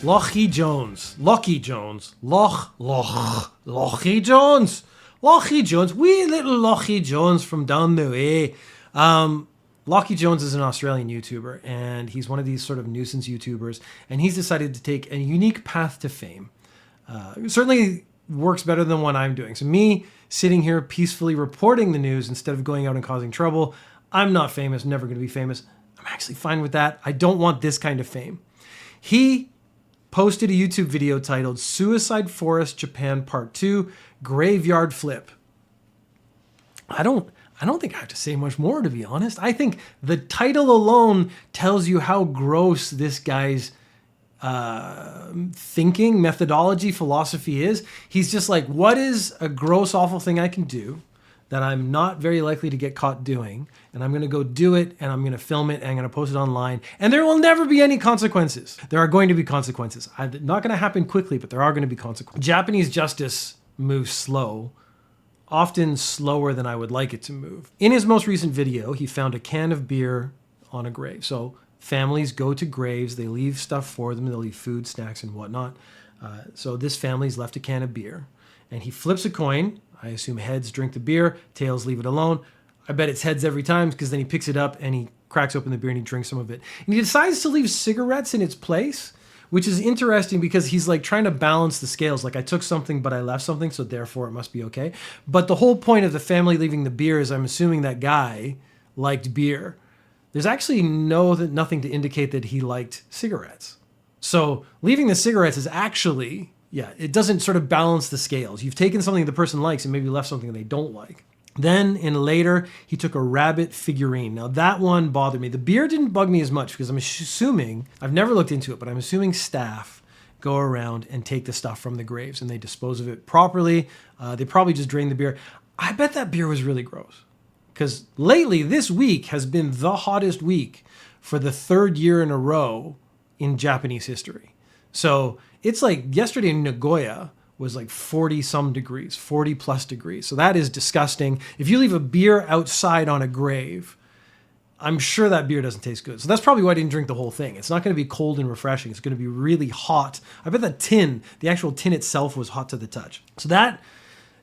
Lochy Jones. Lochy Jones. Lochy Jones. Lochy Jones. Wee little Lochy Jones from down the way. Lochy Jones is an Australian YouTuber, and he's one of these sort of nuisance YouTubers, and he's decided to take a unique path to fame. Certainly works better than what I'm doing. So me sitting here peacefully reporting the news instead of going out and causing trouble, I'm not famous, never going to be famous. I'm actually fine with that. I don't want this kind of fame. He posted a YouTube video titled Suicide Forest Japan Part 2 Graveyard Flip. I don't think I have to say much more, to be honest. I think the title alone tells you how gross this guy's thinking, methodology, philosophy is. He's just like, what is a gross, awful thing I can do that I'm not very likely to get caught doing? And I'm going to go do it, and I'm going to film it, and I'm going to post it online, and there will never be any consequences. There are going to be consequences. Not going to happen quickly, but there are going to be consequences. Japanese justice moves slow, often slower than I would like it to move. In his most recent video, he found a can of beer on a grave. So families go to graves, they leave stuff for them, they'll leave food, snacks, and whatnot. So this family's left a can of beer, and he flips a coin. I assume heads drink the beer, tails leave it alone. I bet it's heads every time, because then he picks it up and he cracks open the beer and he drinks some of it. And he decides to leave cigarettes in its place, which is interesting because he's like trying to balance the scales. Like, I took something, but I left something, so therefore it must be okay. But the whole point of the family leaving the beer is I'm assuming that guy liked beer. There's actually nothing to indicate that he liked cigarettes. So leaving the cigarettes is actually, it doesn't sort of balance the scales. You've taken something the person likes and maybe left something they don't like. Then in later, he took a rabbit figurine. Now that one bothered me. The beer didn't bug me as much because I'm assuming, I've never looked into it, but I'm assuming staff go around and take the stuff from the graves and they dispose of it properly. They probably just drain the beer. I bet that beer was really gross, because lately this week has been the hottest week for the third year in a row in Japanese history. So it's like yesterday in Nagoya was like 40 some degrees, 40 plus degrees. So that is disgusting. If you leave a beer outside on a grave, I'm sure that beer doesn't taste good. So that's probably why I didn't drink the whole thing. It's not going to be cold and refreshing. It's going to be really hot. I bet that tin, the actual tin itself, was hot to the touch. So that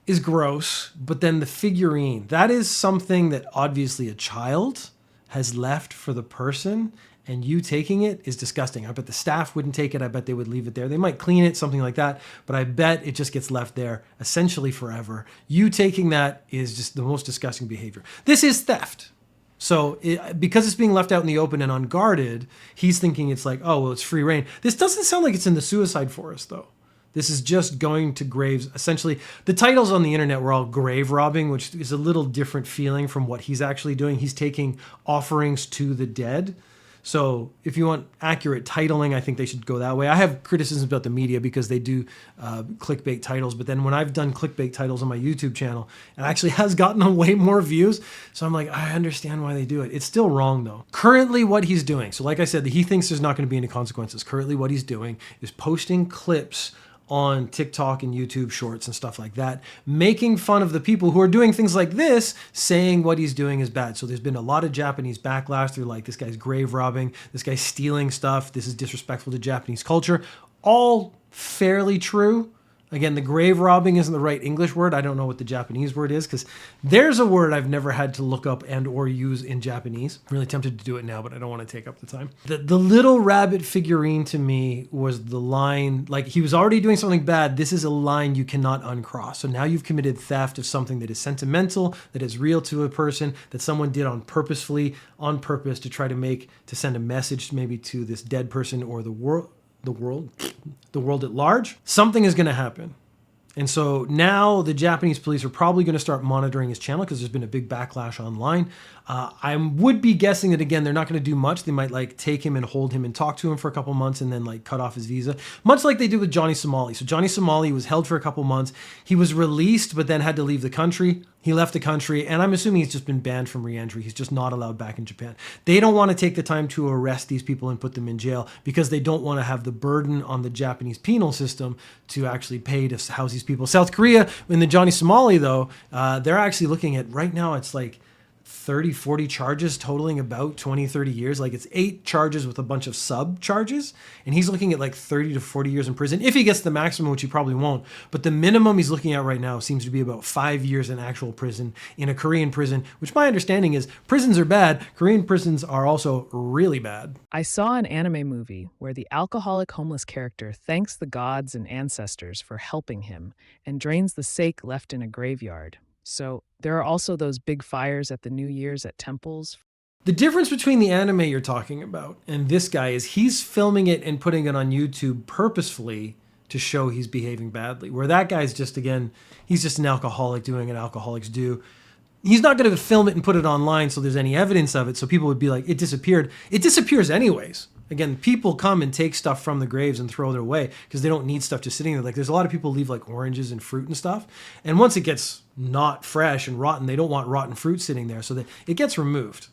is gross. But then the figurine, that is something that obviously a child has left for the person, and you taking it is disgusting. I bet the staff wouldn't take it. I bet they would leave it there. They might clean it, something like that, but I bet it just gets left there essentially forever. You taking that is just the most disgusting behavior. This is theft. So because it's being left out in the open and unguarded, he's thinking it's like, oh, well, it's free reign. This doesn't sound like it's in the suicide forest, though. This is just going to graves. Essentially, the titles on the internet were all grave robbing, which is a little different feeling from what he's actually doing. He's taking offerings to the dead. So if you want accurate titling, I think they should go that way. I have criticisms about the media because they do clickbait titles, but then when I've done clickbait titles on my YouTube channel, it actually has gotten way more views. So I'm like, I understand why they do it. It's still wrong though. Currently what he's doing, so like I said, he thinks there's not going to be any consequences. Currently what he's doing is posting clips on TikTok and YouTube shorts and stuff like that, making fun of the people who are doing things like this, saying what he's doing is bad. So there's been a lot of Japanese backlash. They're like, this guy's grave robbing, this guy's stealing stuff, this is disrespectful to Japanese culture. All fairly true. Again, the grave robbing isn't the right English word. I don't know what the Japanese word is, because there's a word I've never had to look up and or use in Japanese. I'm really tempted to do it now, but I don't want to take up the time. The little rabbit figurine to me was the line, like he was already doing something bad. This is a line you cannot uncross. So now you've committed theft of something that is sentimental, that is real to a person, that someone did on purpose to try to send a message maybe to this dead person or the world at large. Something is going to happen. And so now the Japanese police are probably going to start monitoring his channel because there's been a big backlash online. I would be guessing that, again, they're not going to do much. They might like take him and hold him and talk to him for a couple months and then like cut off his visa, much like they did with Johnny Somali. So Johnny Somali was held for a couple months. He was released, but then had to leave the country. He left the country, and I'm assuming he's just been banned from re-entry. He's just not allowed back in Japan. They don't want to take the time to arrest these people and put them in jail because they don't want to have the burden on the Japanese penal system to actually pay to house these people. South Korea, in the Johnny Somali, though, they're actually looking at, right now, it's like 30, 40 charges totaling about 20, 30 years. Like it's 8 charges with a bunch of sub charges. And he's looking at like 30 to 40 years in prison. If he gets the maximum, which he probably won't. But the minimum he's looking at right now seems to be about 5 years in actual prison in a Korean prison, which my understanding is prisons are bad. Korean prisons are also really bad. I saw an anime movie where the alcoholic homeless character thanks the gods and ancestors for helping him and drains the sake left in a graveyard. So there are also those big fires at the New Year's at temples. The difference between the anime you're talking about and this guy is he's filming it and putting it on YouTube purposefully to show he's behaving badly. Where that guy's just, again, he's just an alcoholic doing what alcoholics do. He's not going to film it and put it online so there's any evidence of it, so people would be like, it disappeared. It disappears anyways. Again, people come and take stuff from the graves and throw it away because they don't need stuff just sitting there. Like there's a lot of people leave like oranges and fruit and stuff. And once it gets not fresh and rotten, they don't want rotten fruit sitting there, so that it gets removed.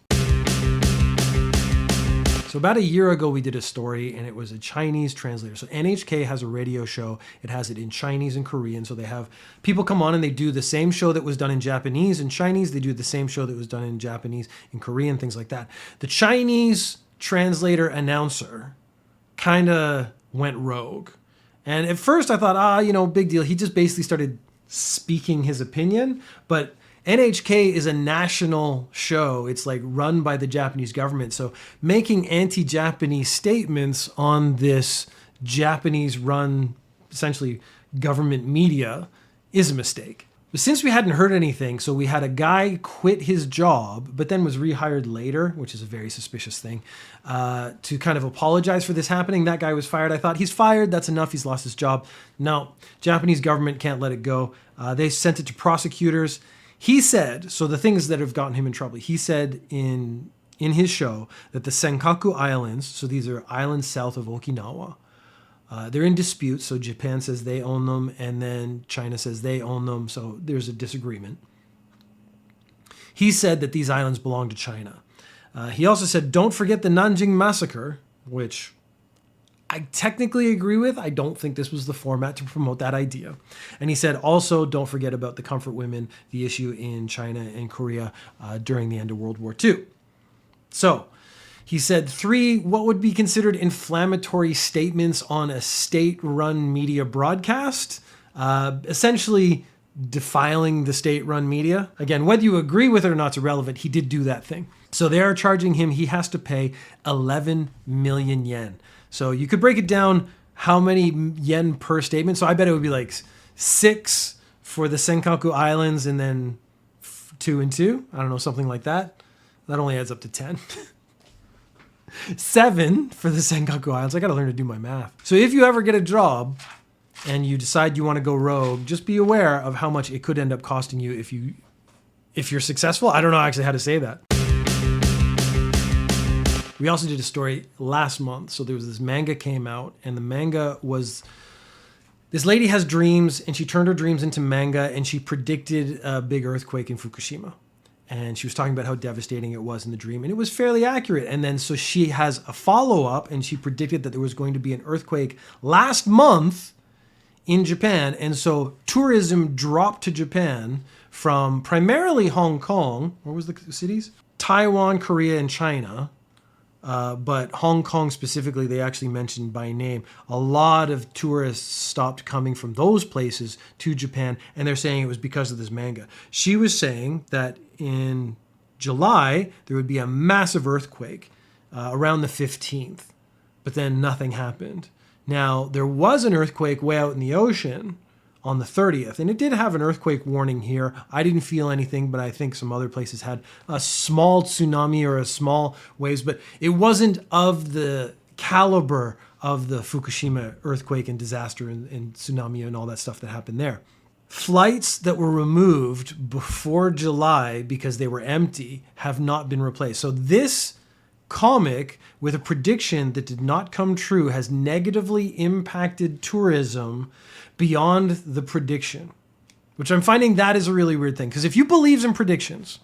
So about a year ago, we did a story and it was a Chinese translator. So NHK has a radio show. It has it in Chinese and Korean. So they have people come on and they do the same show that was done in Japanese and Chinese. They do the same show that was done in Japanese and Korean, things like that. The Chinese translator announcer kind of went rogue. And at first I thought, big deal. He just basically started speaking his opinion, but NHK is a national show. It's like run by the Japanese government. So making anti-Japanese statements on this Japanese run, essentially government media is a mistake. But since we hadn't heard anything, so we had a guy quit his job, but then was rehired later, which is a very suspicious thing, to kind of apologize for this happening. That guy was fired. I thought, he's fired. That's enough. He's lost his job. No, Japanese government can't let it go. They sent it to prosecutors. He said, so the things that have gotten him in trouble, he said in his show that the Senkaku Islands, so these are islands south of Okinawa, they're in dispute. So Japan says they own them, and then China says they own them. So there's a disagreement. He said that these islands belong to China. He also said, don't forget the Nanjing Massacre, which I technically agree with. I don't think this was the format to promote that idea. And he said, also, don't forget about the comfort women, the issue in China and Korea during the end of World War II. So he said 3, what would be considered inflammatory statements on a state-run media broadcast, essentially defiling the state-run media. Again, whether you agree with it or not is irrelevant. He did do that thing. So they are charging him, he has to pay 11 million yen. So you could break it down how many yen per statement. So I bet it would be like 6 for the Senkaku Islands and then 2 and 2. I don't know, something like that. That only adds up to 10. 7 for the Senkaku Islands. I got to learn to do my math. So if you ever get a job and you decide you want to go rogue, just be aware of how much it could end up costing you if you're successful. I don't know actually how to say that. We also did a story last month. So there was this manga came out, and the manga was, this lady has dreams and she turned her dreams into manga, and she predicted a big earthquake in Fukushima. And she was talking about how devastating it was in the dream, and it was fairly accurate. And then so she has a follow-up, and she predicted that there was going to be an earthquake last month in Japan. And so tourism dropped to Japan from primarily Hong Kong. What was the cities? Taiwan, Korea, and China. But Hong Kong specifically, they actually mentioned by name. A lot of tourists stopped coming from those places to Japan, and they're saying it was because of this manga. She was saying that in July, there would be a massive earthquake around the 15th, but then nothing happened. Now, there was an earthquake way out in the ocean on the 30th, and it did have an earthquake warning here. I didn't feel anything, but I think some other places had a small tsunami or a small waves, but it wasn't of the caliber of the Fukushima earthquake and disaster and tsunami and all that stuff that happened there. Flights that were removed before July because they were empty have not been replaced. So this comic with a prediction that did not come true has negatively impacted tourism beyond the prediction, which I'm finding that is a really weird thing. Because if you believe in predictions,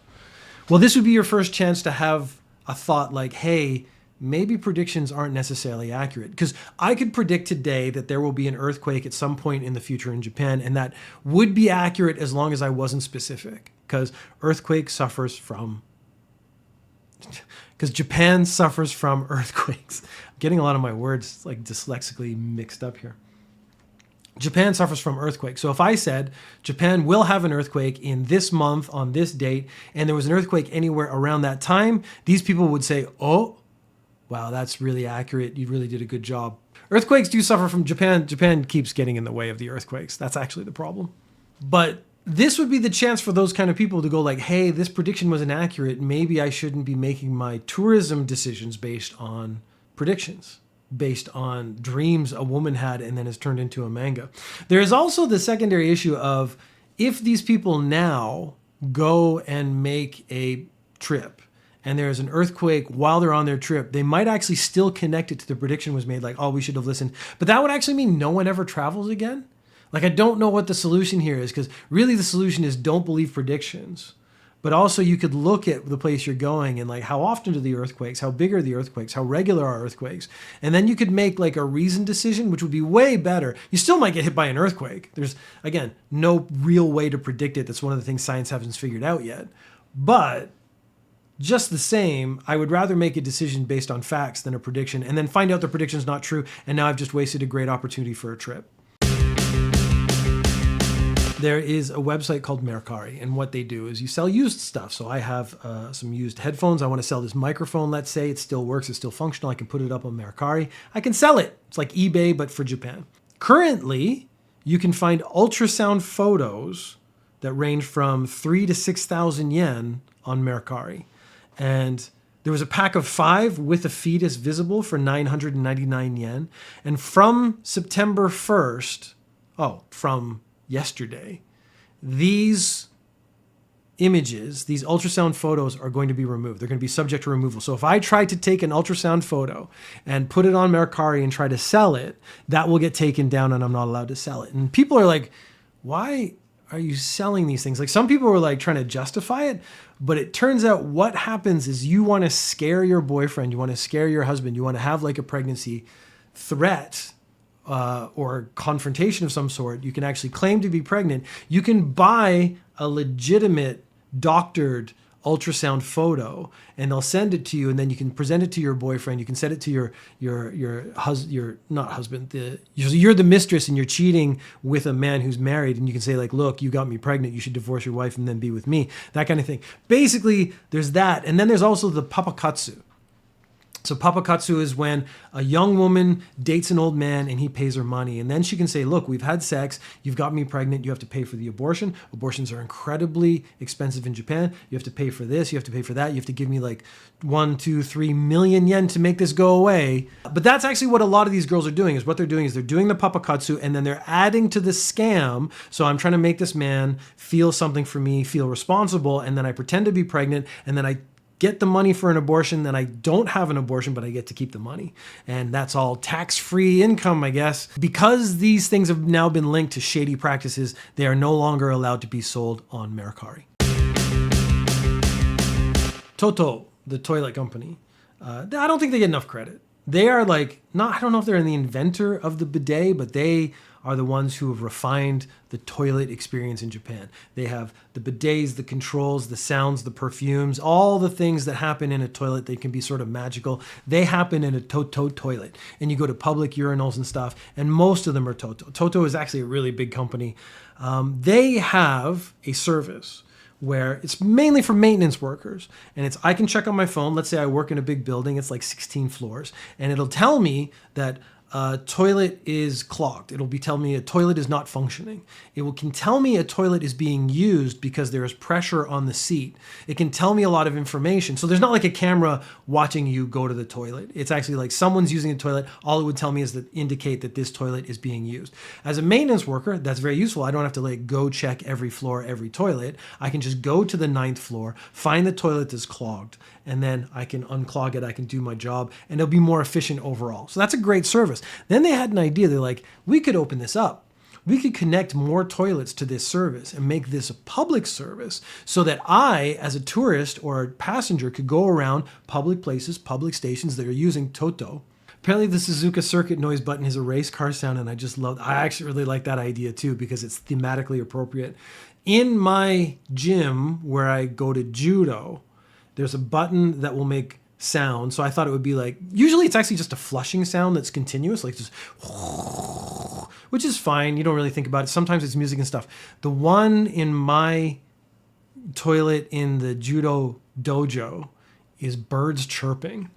well, this would be your first chance to have a thought like, hey, maybe predictions aren't necessarily accurate. Because I could predict today that there will be an earthquake at some point in the future in Japan, and that would be accurate as long as I wasn't specific. Because earthquake suffers from because Japan suffers from earthquakes. I'm getting a lot of my words like dyslexically mixed up here. Japan suffers from earthquakes. So if I said Japan will have an earthquake in this month on this date, and there was an earthquake anywhere around that time, these people would say, oh, wow, that's really accurate. You really did a good job. Earthquakes do suffer from Japan. Japan keeps getting in the way of the earthquakes. That's actually the problem. But this would be the chance for those kind of people to go like, hey, this prediction was inaccurate. Maybe I shouldn't be making my tourism decisions based on predictions, based on dreams a woman had and then has turned into a manga. There is also the secondary issue of if these people now go and make a trip and there's an earthquake while they're on their trip, they might actually still connect it to the prediction was made, like, oh, we should have listened. But that would actually mean no one ever travels again. Like, I don't know what the solution here is, because really the solution is don't believe predictions. But also you could look at the place you're going and like, how often do the earthquakes, how big are the earthquakes, how regular are earthquakes? And then you could make like a reasoned decision, which would be way better. You still might get hit by an earthquake. There's, again, no real way to predict it. That's one of the things science hasn't figured out yet. But just the same, I would rather make a decision based on facts than a prediction and then find out the prediction's not true. And now I've just wasted a great opportunity for a trip. There is a website called Mercari, and what they do is you sell used stuff. So I have some used headphones. I want to sell this microphone, let's say. It still works. It's still functional. I can put it up on Mercari. I can sell it. It's like eBay, but for Japan. Currently, you can find ultrasound photos that range from 3,000 to 6,000 yen on Mercari. And there was a pack of 5 with a fetus visible for 999 yen. And from September 1st, from yesterday, these images, these ultrasound photos are going to be removed. They're going to be subject to removal. So if I try to take an ultrasound photo and put it on Mercari and try to sell it, that will get taken down and I'm not allowed to sell it. And people are like, why are you selling these things? Like, some people were like trying to justify it, but it turns out what happens is you want to scare your boyfriend, you want to scare your husband, you want to have like a pregnancy threat or confrontation of some sort. You can actually claim to be pregnant. You can buy a legitimate doctored ultrasound photo and they'll send it to you, and then you can present it to your boyfriend. You can send it to your not husband. You're the mistress and you're cheating with a man who's married, and you can say like, look, you got me pregnant. You should divorce your wife and then be with me. That kind of thing. Basically, there's that. And then there's also the papakatsu. So papakatsu is when a young woman dates an old man and he pays her money. And then she can say, look, we've had sex. You've got me pregnant. You have to pay for the abortion. Abortions are incredibly expensive in Japan. You have to pay for this. You have to pay for that. You have to give me like 1, 2, 3 million yen to make this go away. But that's actually what a lot of these girls are doing. Is what they're doing is they're doing the papakatsu and then they're adding to the scam. So I'm trying to make this man feel something for me, feel responsible. And then I pretend to be pregnant. And then I get the money for an abortion, then I don't have an abortion, but I get to keep the money. And that's all tax-free income, I guess. Because these things have now been linked to shady practices, they are no longer allowed to be sold on Mercari. Toto, the toilet company, I don't think they get enough credit. They are like, I don't know if they're the inventor of the bidet, but they are the ones who have refined the toilet experience in Japan. They have the bidets, the controls, the sounds, the perfumes, all the things that happen in a toilet. They can be sort of magical. They happen in a Toto toilet. And you go to public urinals and stuff, and most of them are Toto. Toto is actually a really big company. They have a service where it's mainly for maintenance workers. And I can check on my phone. Let's say I work in a big building. It's like 16 floors. And it'll tell me that a toilet is clogged. It'll be telling me a toilet is not functioning. Can tell me a toilet is being used because there is pressure on the seat. It can tell me a lot of information. So there's not like a camera watching you go to the toilet. It's actually like someone's using a toilet. All it would tell me is to indicate that this toilet is being used. As a maintenance worker, that's very useful. I don't have to like go check every floor, every toilet. I can just go to the 9th floor, find the toilet that's clogged, and then I can unclog it. I can do my job, and it'll be more efficient overall. So that's a great service. Then they had an idea. They're like, we could open this up. We could connect more toilets to this service and make this a public service so that I, as a tourist or a passenger, could go around public places, public stations that are using Toto. Apparently the Suzuka circuit noise button is a race car sound, and I actually really like that idea too because it's thematically appropriate. In my gym where I go to judo, there's a button that will make sound. So I thought it would be like, usually it's actually just a flushing sound that's continuous, like just, which is fine. You don't really think about it. Sometimes it's music and stuff. The one in my toilet in the judo dojo is birds chirping,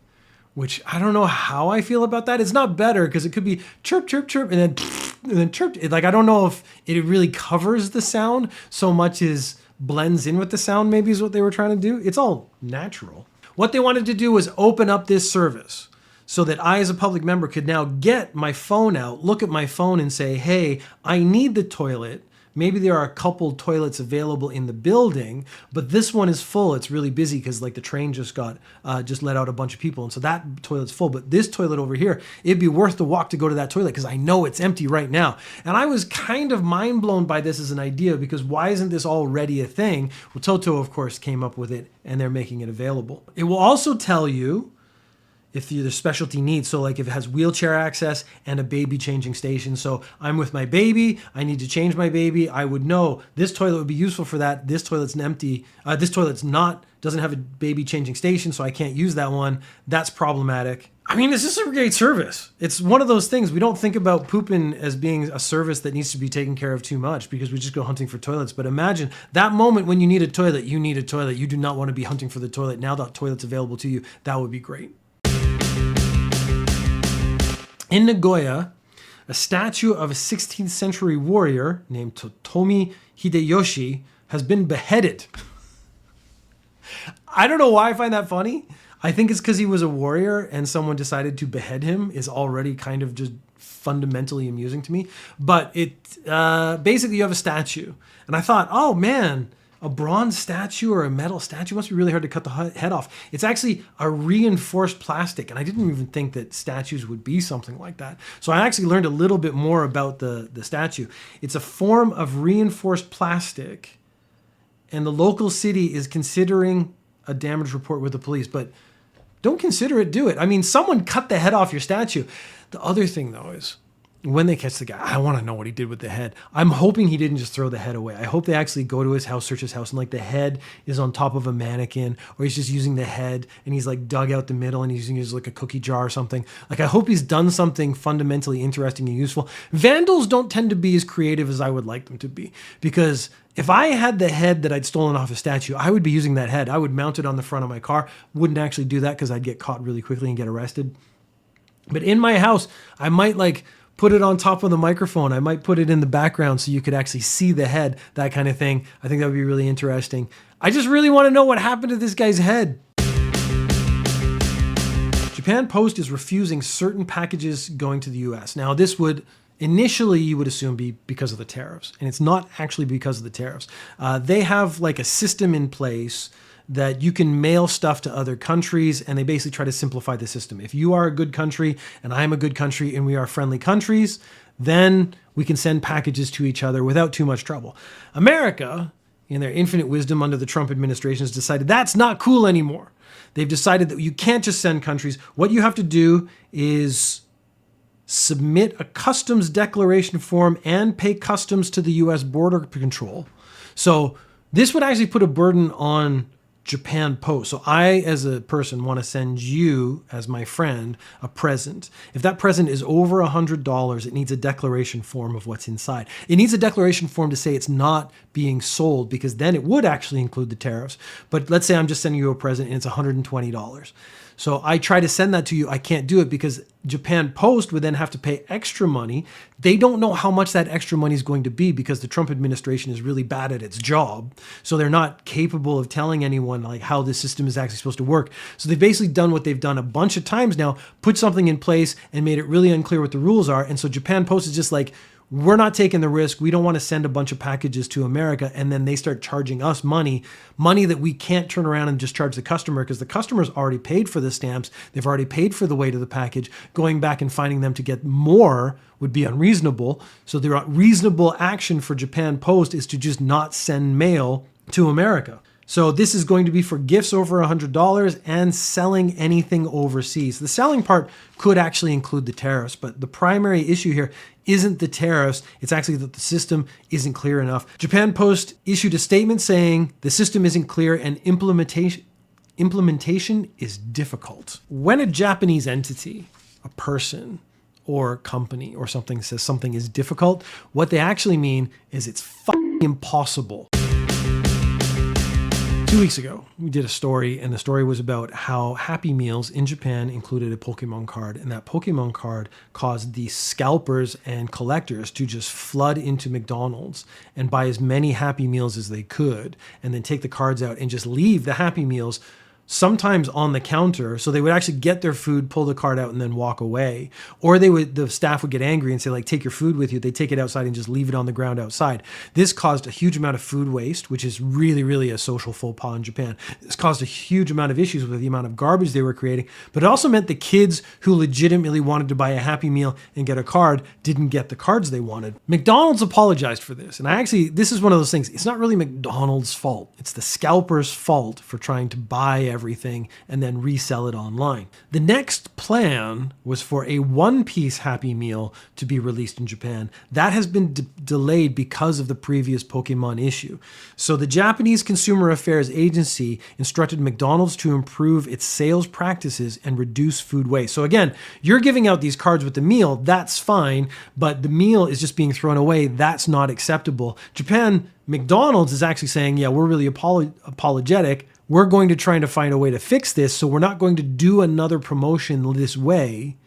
which I don't know how I feel about that. It's not better because it could be chirp, chirp, chirp, and then chirp. Like, I don't know if it really covers the sound so much as blends in with the sound, maybe is what they were trying to do. It's all natural. What they wanted to do was open up this service so that I, as a public member, could now get my phone out, look at my phone and say, hey, I need the toilet. Maybe there are a couple toilets available in the building, but this one is full. It's really busy because like the train just let out a bunch of people. And so that toilet's full, but this toilet over here, it'd be worth the walk to go to that toilet because I know it's empty right now. And I was kind of mind blown by this as an idea because why isn't this already a thing? Well, Toto, of course, came up with it and they're making it available. It will also tell you if there's specialty needs. So like if it has wheelchair access and a baby changing station. So I'm with my baby, I need to change my baby. I would know this toilet would be useful for that. This toilet's empty. This toilet's doesn't have a baby changing station, so I can't use that one. That's problematic. I mean, it's just a great service. It's one of those things. We don't think about pooping as being a service that needs to be taken care of too much because we just go hunting for toilets. But imagine that moment when you need a toilet, you need a toilet. You do not want to be hunting for the toilet. Now that toilet's available to you, that would be great. In Nagoya, a statue of a 16th century warrior named Totomi Hideyoshi has been beheaded. I don't know why I find that funny. I think it's because he was a warrior and someone decided to behead him is already kind of just fundamentally amusing to me. But basically you have a statue. And I thought, oh man, a bronze statue or a metal statue must be really hard to cut the head off. It's actually a reinforced plastic, and I didn't even think that statues would be something like that. So I actually learned a little bit more about the statue. It's a form of reinforced plastic, and the local city is considering a damage report with the police, but don't consider it, do it. I mean, someone cut the head off your statue. The other thing, though, is when they catch the guy, I want to know what he did with the head. I'm hoping he didn't just throw the head away. I hope they actually go to his house, search his house, and like the head is on top of a mannequin, or he's just using the head and he's like dug out the middle and he's using it as like a cookie jar or something. Like I hope he's done something fundamentally interesting and useful. Vandals don't tend to be as creative as I would like them to be, because if I had the head that I'd stolen off a statue, I would be using that head. I would mount it on the front of my car. Wouldn't actually do that because I'd get caught really quickly and get arrested. But in my house, I might like put it on top of the microphone. I might put it in the background so you could actually see the head, that kind of thing. I think that would be really interesting. I just really want to know what happened to this guy's head. Japan Post is refusing certain packages going to the US. Now, this would initially, you would assume, be because of the tariffs, and it's not actually because of the tariffs. They have like a system in place that you can mail stuff to other countries, and they basically try to simplify the system. If you are a good country and I'm a good country and we are friendly countries, then we can send packages to each other without too much trouble. America, in their infinite wisdom under the Trump administration, has decided that's not cool anymore. They've decided that you can't just send countries. What you have to do is submit a customs declaration form and pay customs to the US Border Control. So this would actually put a burden on Japan Post. So I, as a person, want to send you, as my friend, a present. If that present is over $100, it needs a declaration form of what's inside. It needs a declaration form to say it's not being sold, because then it would actually include the tariffs. But let's say I'm just sending you a present and it's $120. So I try to send that to you. I can't do it because Japan Post would then have to pay extra money. They don't know how much that extra money is going to be because the Trump administration is really bad at its job. So they're not capable of telling anyone like how this system is actually supposed to work. So they've basically done what they've done a bunch of times now, put something in place and made it really unclear what the rules are. And so Japan Post is just like, we're not taking the risk. We don't want to send a bunch of packages to America. And then they start charging us money that we can't turn around and just charge the customer, because the customer's already paid for the stamps. They've already paid for the weight of the package. Going back and finding them to get more would be unreasonable. So the reasonable action for Japan Post is to just not send mail to America. So this is going to be for gifts over $100 and selling anything overseas. The selling part could actually include the tariffs, but the primary issue here isn't the tariffs. It's actually that the system isn't clear enough. Japan Post issued a statement saying the system isn't clear and implementation implementation is difficult. When a Japanese entity, a person or company or something says something is difficult, what they actually mean is it's fucking impossible. 2 weeks ago, we did a story, and the story was about how Happy Meals in Japan included a Pokemon card, and that Pokemon card caused the scalpers and collectors to just flood into McDonald's and buy as many Happy Meals as they could, and then take the cards out and just leave the Happy Meals sometimes on the counter. So they would actually get their food, pull the card out, and then walk away. Or the staff would get angry and say, like, take your food with you. They take it outside and just leave it on the ground outside. This caused a huge amount of food waste, which is really, really a social faux pas in Japan. This caused a huge amount of issues with the amount of garbage they were creating. But it also meant the kids who legitimately wanted to buy a Happy Meal and get a card didn't get the cards they wanted. McDonald's apologized for this. And this is one of those things. It's not really McDonald's fault. It's the scalper's fault for trying to buy everything and then resell it online. The next plan was for a one-piece Happy Meal to be released in Japan. That has been delayed because of the previous Pokemon issue. So the Japanese Consumer Affairs Agency instructed McDonald's to improve its sales practices and reduce food waste. So again, you're giving out these cards with the meal, that's fine, but the meal is just being thrown away. That's not acceptable. Japan, McDonald's is actually saying, yeah, we're really apologetic. We're going to try to find a way to fix this, so we're not going to do another promotion this way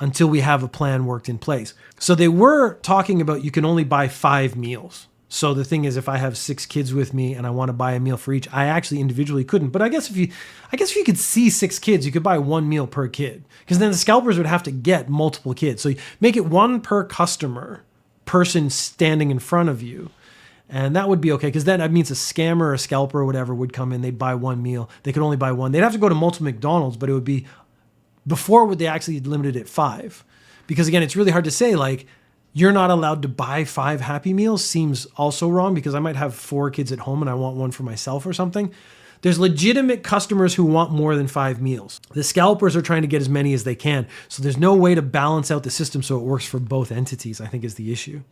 until we have a plan worked in place. So they were talking about you can only buy 5 meals. So the thing is, if I have 6 kids with me and I want to buy a meal for each, I actually individually couldn't. But I guess if you could see 6 kids, you could buy 1 meal per kid, because then the scalpers would have to get multiple kids. So you make it 1 per person standing in front of you. And that would be okay, because then that means a scammer or a scalper or whatever would come in, they'd buy 1 meal. They could only buy 1. They'd have to go to multiple McDonald's, but it would be, before would they actually limited it 5? Because again, it's really hard to say, like, you're not allowed to buy 5 Happy Meals seems also wrong, because I might have 4 kids at home and I want 1 for myself or something. There's legitimate customers who want more than 5 meals. The scalpers are trying to get as many as they can. So there's no way to balance out the system so it works for both entities, I think, is the issue.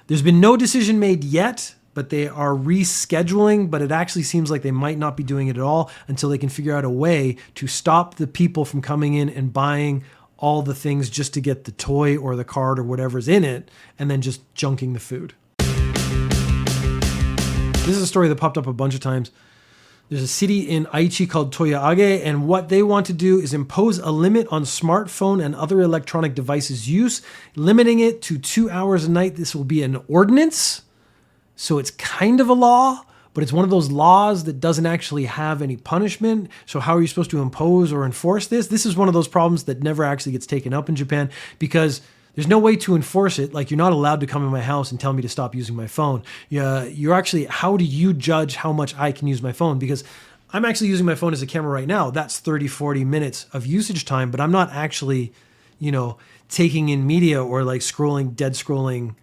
There's been no decision made yet, but they are rescheduling, but it actually seems like they might not be doing it at all until they can figure out a way to stop the people from coming in and buying all the things just to get the toy or the card or whatever's in it, and then just junking the food. This is a story that popped up a bunch of times. There's a city in Aichi called Toyoage, and what they want to do is impose a limit on smartphone and other electronic devices use, limiting it to 2 hours a night. This will be an ordinance, so it's kind of a law, but it's one of those laws that doesn't actually have any punishment. So how are you supposed to impose or enforce this? This is one of those problems that never actually gets taken up in Japan, because there's no way to enforce it. Like, you're not allowed to come in my house and tell me to stop using my phone. You're actually, how do you judge how much I can use my phone? Because I'm actually using my phone as a camera right now. That's 30, 40 minutes of usage time, but I'm not actually, taking in media or like dead scrolling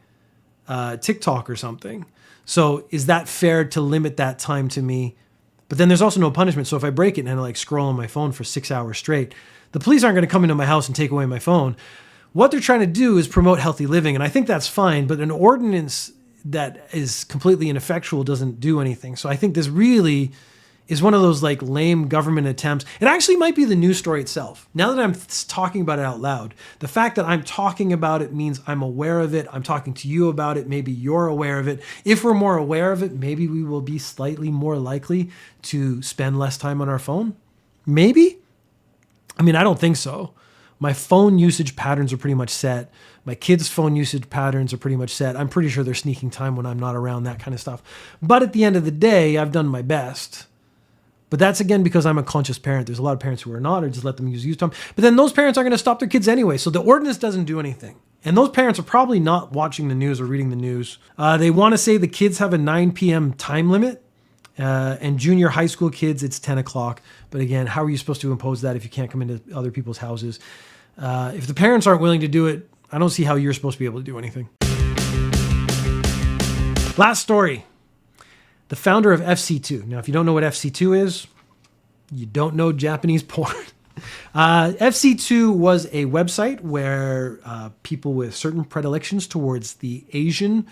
TikTok or something. So is that fair to limit that time to me? But then there's also no punishment. So if I break it and I like scroll on my phone for 6 hours straight, the police aren't going to come into my house and take away my phone. What they're trying to do is promote healthy living, and I think that's fine, but an ordinance that is completely ineffectual doesn't do anything. So I think this really is one of those like lame government attempts. It actually might be the news story itself. Now that I'm talking about it out loud, the fact that I'm talking about it means I'm aware of it. I'm talking to you about it. Maybe you're aware of it. If we're more aware of it, maybe we will be slightly more likely to spend less time on our phone. Maybe. I mean, I don't think so. My phone usage patterns are pretty much set. My kids' phone usage patterns are pretty much set. I'm pretty sure they're sneaking time when I'm not around, that kind of stuff. But at the end of the day, I've done my best. But that's, again, because I'm a conscious parent. There's a lot of parents who are not, or just let them use time. But then those parents are going to stop their kids anyway. So the ordinance doesn't do anything. And those parents are probably not watching the news or reading the news. They want to say the kids have a 9 p.m. time limit. And junior high school kids, it's 10 o'clock. But again, how are you supposed to impose that if you can't come into other people's houses? If the parents aren't willing to do it, I don't see how you're supposed to be able to do anything. Last story. The founder of FC2. Now, if you don't know what FC2 is, you don't know Japanese porn. FC2 was a website where people with certain predilections towards the Asian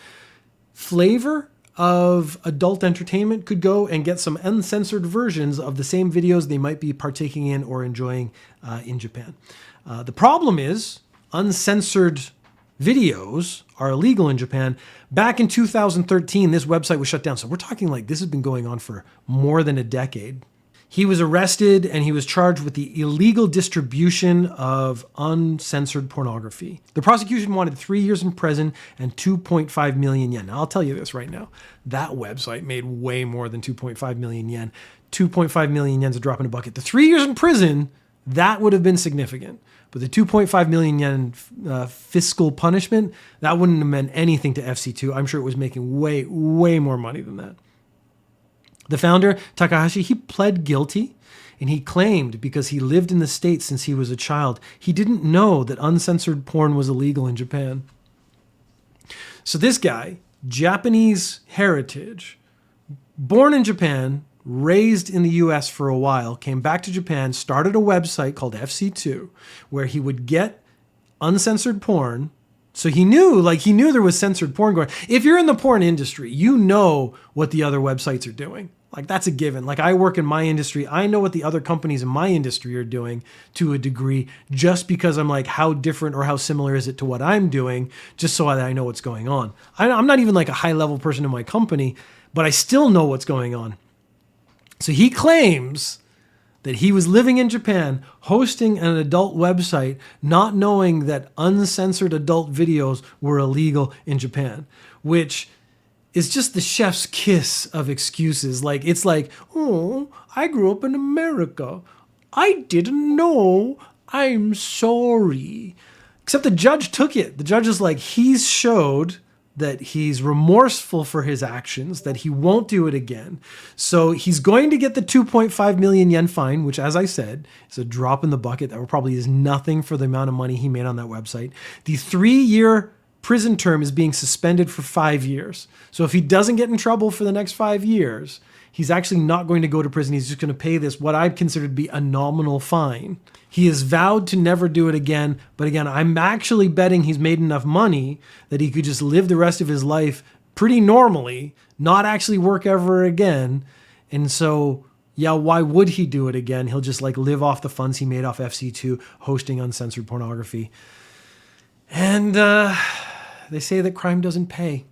flavor of adult entertainment could go and get some uncensored versions of the same videos they might be partaking in or enjoying in Japan. The problem is uncensored videos are illegal in Japan. Back in 2013, this website was shut down. So we're talking like this has been going on for more than a decade. He was arrested and he was charged with the illegal distribution of uncensored pornography. The prosecution wanted 3 years in prison and 2.5 million yen. Now, I'll tell you this right now. That website made way more than 2.5 million yen. 2.5 million yen's a drop in a bucket. The 3 years in prison, that would have been significant. But the 2.5 million yen fiscal punishment, that wouldn't have meant anything to FC2. I'm sure it was making way, way more money than that. The founder, Takahashi, he pled guilty, and he claimed because he lived in the States since he was a child, he didn't know that uncensored porn was illegal in Japan. So this guy, Japanese heritage, born in Japan, raised in the US for a while, came back to Japan, started a website called FC2, where he would get uncensored porn. So he knew there was censored porn going. If you're in the porn industry, you know what the other websites are doing. Like that's a given. Like I work in my industry. I know what the other companies in my industry are doing to a degree just because I'm like, how different or how similar is it to what I'm doing? Just so that I know what's going on. I'm not even like a high level person in my company, but I still know what's going on. So he claims that he was living in Japan, hosting an adult website, not knowing that uncensored adult videos were illegal in Japan, which is just the chef's kiss of excuses. Like, it's like, oh, I grew up in America. I didn't know. I'm sorry. Except the judge took it. The judge is like, he's showed that he's remorseful for his actions, that he won't do it again. So he's going to get the 2.5 million yen fine, which, as I said, is a drop in the bucket. That probably is nothing for the amount of money he made on that website. The 3-year prison term is being suspended for 5 years. So if he doesn't get in trouble for the next 5 years, he's actually not going to go to prison. He's just going to pay this, what I consider to be a nominal fine. He has vowed to never do it again. But again, I'm actually betting he's made enough money that he could just live the rest of his life pretty normally, not actually work ever again. And so, yeah, why would he do it again? He'll just like live off the funds he made off FC2 hosting uncensored pornography. And they say that crime doesn't pay.